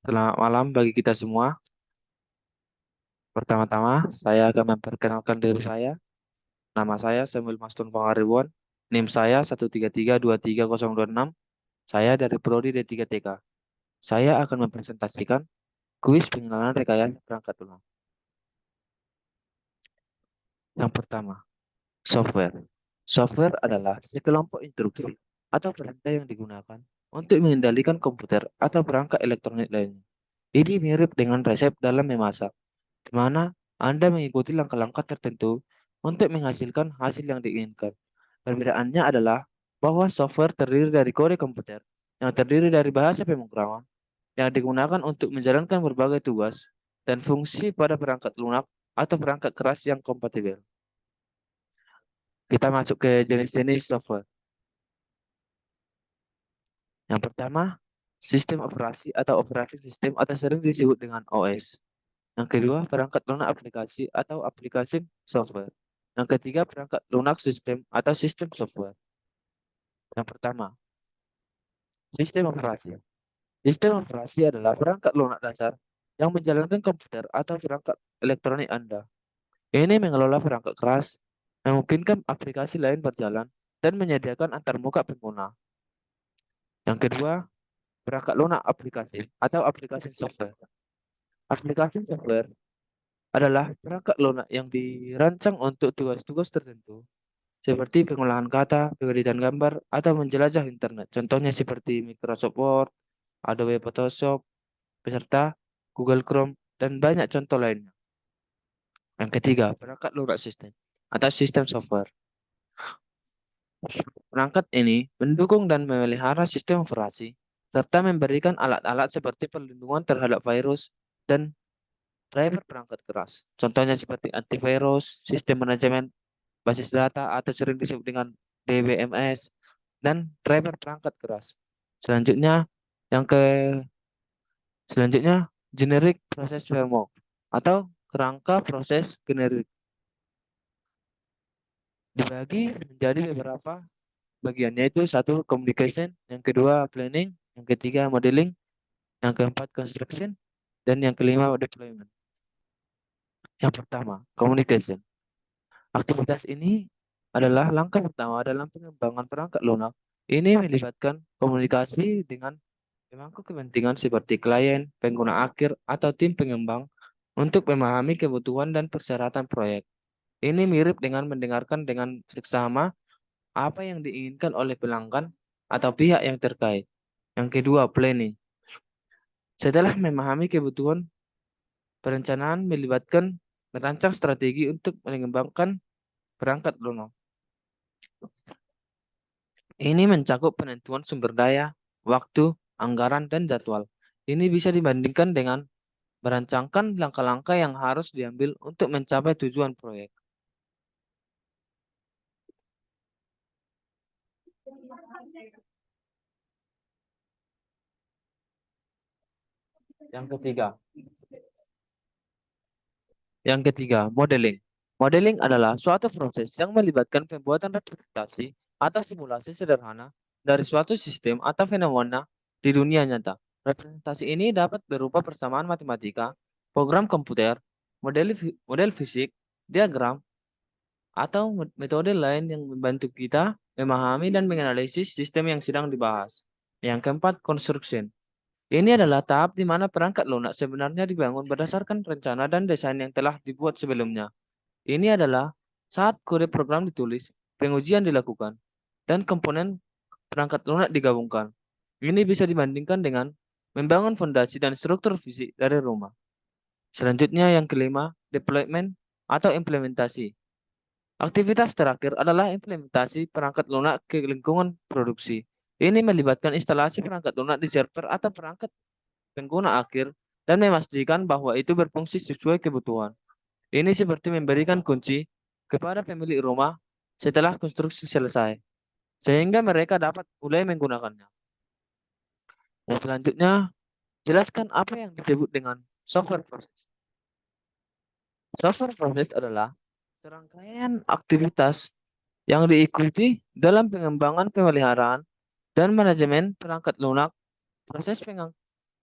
Selamat malam bagi kita semua. Pertama-tama, saya akan memperkenalkan diri saya. Nama saya Samuel Mastun Pangaribuan. NIM saya 133232026. Saya dari Prodi D3TK. Saya akan mempresentasikan kuis pengenalan rekayasa perangkat lunak. Yang pertama, software. Software adalah sekelompok instruksi atau perintah yang digunakan untuk mengendalikan komputer atau perangkat elektronik lainnya. Ini mirip dengan resep dalam memasak, di mana Anda mengikuti langkah-langkah tertentu untuk menghasilkan hasil yang diinginkan. Perbedaannya adalah bahwa software terdiri dari kode komputer yang terdiri dari bahasa pemrograman yang digunakan untuk menjalankan berbagai tugas dan fungsi pada perangkat lunak atau perangkat keras yang kompatibel. Kita masuk ke jenis-jenis software. Yang pertama, sistem operasi atau operating system atau sering disebut dengan OS. Yang kedua, perangkat lunak aplikasi atau application software. Yang ketiga, perangkat lunak sistem atau sistem software. Yang pertama, sistem operasi. Sistem operasi adalah perangkat lunak dasar yang menjalankan komputer atau perangkat elektronik Anda. Ini mengelola perangkat keras, memungkinkan aplikasi lain berjalan, dan menyediakan antarmuka pengguna. Yang kedua, perangkat lunak aplikasi atau aplikasi software. Aplikasi software adalah perangkat lunak yang dirancang untuk tugas-tugas tertentu seperti pengolahan kata, pengeditan gambar, atau menjelajah internet. Contohnya seperti Microsoft Word, Adobe Photoshop, beserta Google Chrome, dan banyak contoh lainnya. Yang ketiga, perangkat lunak sistem atau sistem software. Perangkat ini mendukung dan memelihara sistem operasi, serta memberikan alat-alat seperti perlindungan terhadap virus dan driver perangkat keras. Contohnya seperti antivirus, sistem manajemen basis data atau sering disebut dengan DBMS, dan driver perangkat keras. Selanjutnya, yang ke selanjutnya generic process framework atau kerangka proses generik dibagi menjadi beberapa bagian, yaitu satu communication, yang kedua planning, yang ketiga modeling, yang keempat construction, dan yang kelima deployment. Yang pertama, communication. Aktivitas ini adalah langkah pertama dalam pengembangan perangkat lunak. Ini melibatkan komunikasi dengan pemangku kepentingan seperti klien, pengguna akhir, atau tim pengembang untuk memahami kebutuhan dan persyaratan proyek. Ini mirip dengan mendengarkan dengan seksama apa yang diinginkan oleh pelanggan atau pihak yang terkait. Yang kedua, planning. Setelah memahami kebutuhan, perencanaan melibatkan merancang strategi untuk mengembangkan perangkat lunak. Ini mencakup penentuan sumber daya, waktu, anggaran, dan jadwal. Ini bisa dibandingkan dengan merancangkan langkah-langkah yang harus diambil untuk mencapai tujuan proyek. Yang ketiga, modeling. Modeling adalah suatu proses yang melibatkan pembuatan representasi atau simulasi sederhana dari suatu sistem atau fenomena di dunia nyata. Representasi ini dapat berupa persamaan matematika, program komputer, model fisik, diagram, atau metode lain yang membantu kita memahami dan menganalisis sistem yang sedang dibahas. Yang keempat, construction. Ini adalah tahap di mana perangkat lunak sebenarnya dibangun berdasarkan rencana dan desain yang telah dibuat sebelumnya. Ini adalah saat kode program ditulis, pengujian dilakukan, dan komponen perangkat lunak digabungkan. Ini bisa dibandingkan dengan membangun fondasi dan struktur fisik dari rumah. Selanjutnya yang kelima, deployment atau implementasi. Aktivitas terakhir adalah implementasi perangkat lunak ke lingkungan produksi. Ini melibatkan instalasi perangkat lunak di server atau perangkat pengguna akhir dan memastikan bahwa itu berfungsi sesuai kebutuhan. Ini seperti memberikan kunci kepada pemilik rumah setelah konstruksi selesai, sehingga mereka dapat mulai menggunakannya. Yang selanjutnya, jelaskan apa yang disebut dengan software proses. Software proses adalah serangkaian aktivitas yang diikuti dalam pengembangan pemeliharaan dan manajemen perangkat lunak. Proses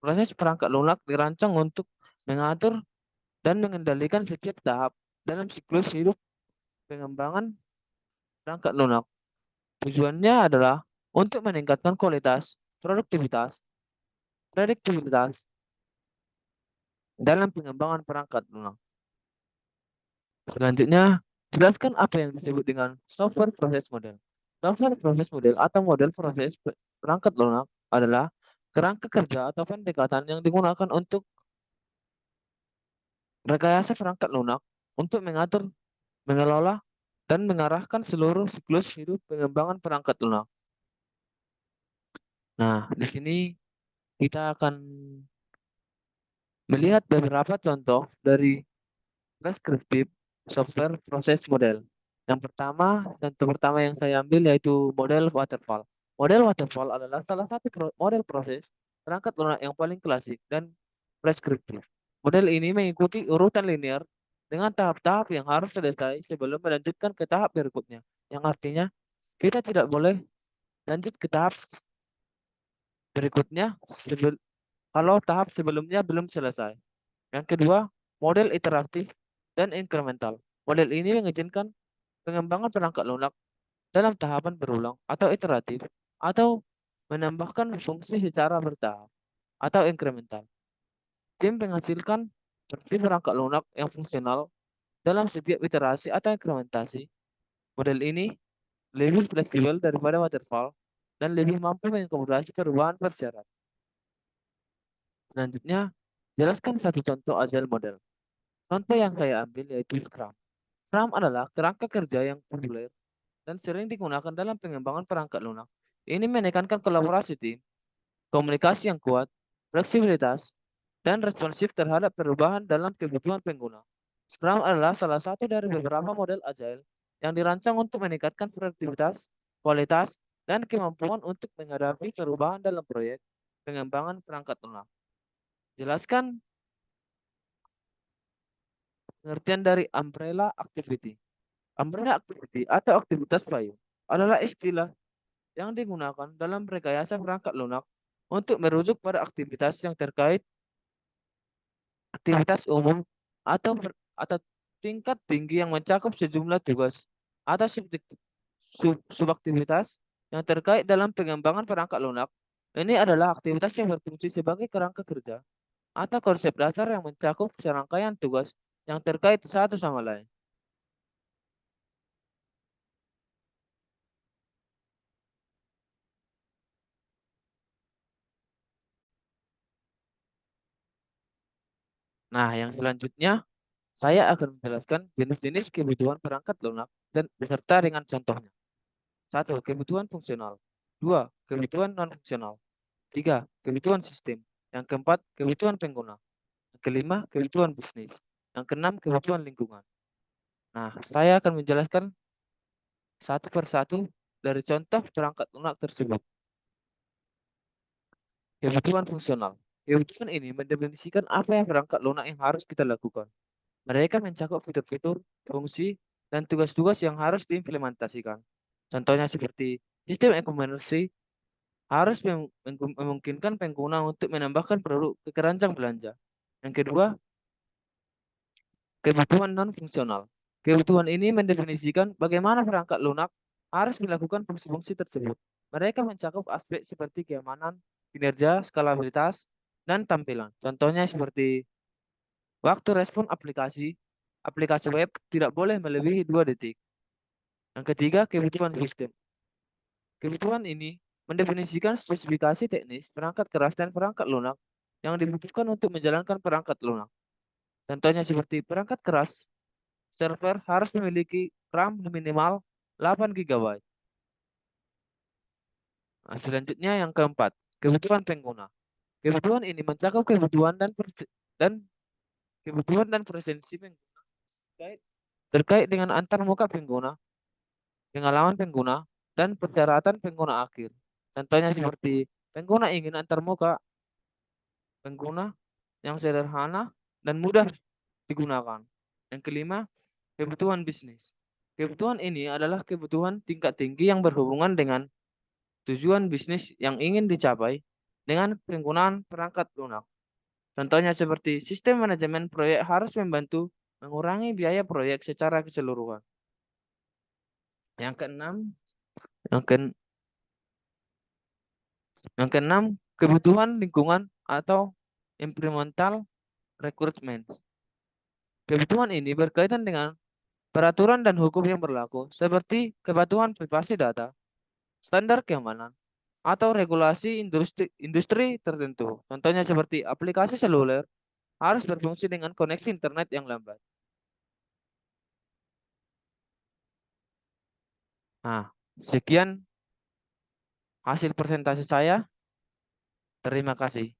Proses perangkat lunak dirancang untuk mengatur dan mengendalikan setiap tahap dalam siklus hidup pengembangan perangkat lunak. Tujuannya adalah untuk meningkatkan kualitas, produktivitas, prediktivitas dalam pengembangan perangkat lunak. Selanjutnya, jelaskan apa yang disebut dengan software proses model. Software proses model atau model proses perangkat lunak adalah kerangka kerja atau pendekatan yang digunakan untuk rekayasa perangkat lunak untuk mengatur, mengelola, dan mengarahkan seluruh siklus hidup pengembangan perangkat lunak. Nah, di sini kita akan melihat beberapa contoh dari preskriptif software proses model. Yang pertama, contoh pertama yang saya ambil yaitu model waterfall. Model waterfall adalah salah satu model proses perangkat lunak yang paling klasik dan preskriptif. Model ini mengikuti urutan linear dengan tahap-tahap yang harus selesai sebelum melanjutkan ke tahap berikutnya. Yang artinya kita tidak boleh lanjut ke tahap berikutnya kalau tahap sebelumnya belum selesai. Yang kedua, model iteratif dan incremental. Model ini mengizinkan pengembangan perangkat lunak dalam tahapan berulang atau iteratif atau menambahkan fungsi secara bertahap atau incremental. Tim menghasilkan versi perangkat lunak yang fungsional dalam setiap iterasi atau incrementasi. Model ini lebih fleksibel daripada waterfall dan lebih mampu mengakomodasi perubahan bersyarat. Selanjutnya, jelaskan satu contoh agile model. Contoh yang saya ambil yaitu Scrum. Scrum adalah kerangka kerja yang populer dan sering digunakan dalam pengembangan perangkat lunak. Ini menekankan kolaborasi tim, komunikasi yang kuat, fleksibilitas, dan responsif terhadap perubahan dalam kebutuhan pengguna. Scrum adalah salah satu dari beberapa model agile yang dirancang untuk meningkatkan produktivitas, kualitas, dan kemampuan untuk menghadapi perubahan dalam proyek pengembangan perangkat lunak. Jelaskan pengertian dari umbrella activity. Umbrella activity atau aktivitas payung adalah istilah yang digunakan dalam rekayasa perangkat lunak untuk merujuk pada aktivitas yang terkait aktivitas umum atau tingkat tinggi yang mencakup sejumlah tugas atau subaktivitas yang terkait dalam pengembangan perangkat lunak. Ini adalah aktivitas yang berfungsi sebagai kerangka kerja atau konsep dasar yang mencakup serangkaian tugas yang terkait satu sama lain. Nah, yang selanjutnya saya akan menjelaskan jenis-jenis kebutuhan perangkat lunak dan beserta dengan contohnya. Satu, kebutuhan fungsional. Dua, kebutuhan non-fungsional. Tiga, kebutuhan sistem. Yang keempat, kebutuhan pengguna. Yang kelima, kebutuhan bisnis. Yang keenam, kebutuhan lingkungan. Nah, saya akan menjelaskan satu persatu dari contoh perangkat lunak tersebut. Kebutuhan fungsional. Kebutuhan ini mendefinisikan apa yang perangkat lunak yang harus kita lakukan. Mereka mencakup fitur-fitur, fungsi, dan tugas-tugas yang harus diimplementasikan. Contohnya seperti sistem e-commerce harus memungkinkan pengguna untuk menambahkan produk ke keranjang belanja. Yang kedua, kebutuhan non-fungsional. Kebutuhan ini mendefinisikan bagaimana perangkat lunak harus melakukan fungsi-fungsi tersebut. Mereka mencakup aspek seperti keamanan, kinerja, skalabilitas, dan tampilan. Contohnya seperti waktu respon aplikasi, aplikasi web tidak boleh melebihi 2 detik. Yang ketiga, kebutuhan sistem. Kebutuhan ini mendefinisikan spesifikasi teknis perangkat keras dan perangkat lunak yang dibutuhkan untuk menjalankan perangkat lunak. Contohnya seperti perangkat keras, server harus memiliki RAM minimal 8 GB. Nah, selanjutnya yang keempat, kebutuhan pengguna. Kebutuhan ini mencakup kebutuhan dan kebutuhan dan presensi pengguna terkait, terkait dengan antarmuka pengguna, pengalaman pengguna, dan persyaratan pengguna akhir. Contohnya seperti pengguna ingin antarmuka pengguna yang sederhana dan mudah digunakan. Yang kelima, kebutuhan bisnis. Kebutuhan ini adalah kebutuhan tingkat tinggi yang berhubungan dengan tujuan bisnis yang ingin dicapai dengan penggunaan perangkat lunak. Contohnya seperti sistem manajemen proyek harus membantu mengurangi biaya proyek secara keseluruhan. Yang keenam, yang ke yang keenam, kebutuhan lingkungan atau environmental requirements. Kebutuhan ini berkaitan dengan peraturan dan hukum yang berlaku, seperti kepatuhan privasi data, standar keamanan, atau regulasi industri tertentu. Contohnya seperti aplikasi seluler harus berfungsi dengan koneksi internet yang lambat. Nah, sekian hasil presentasi saya. Terima kasih.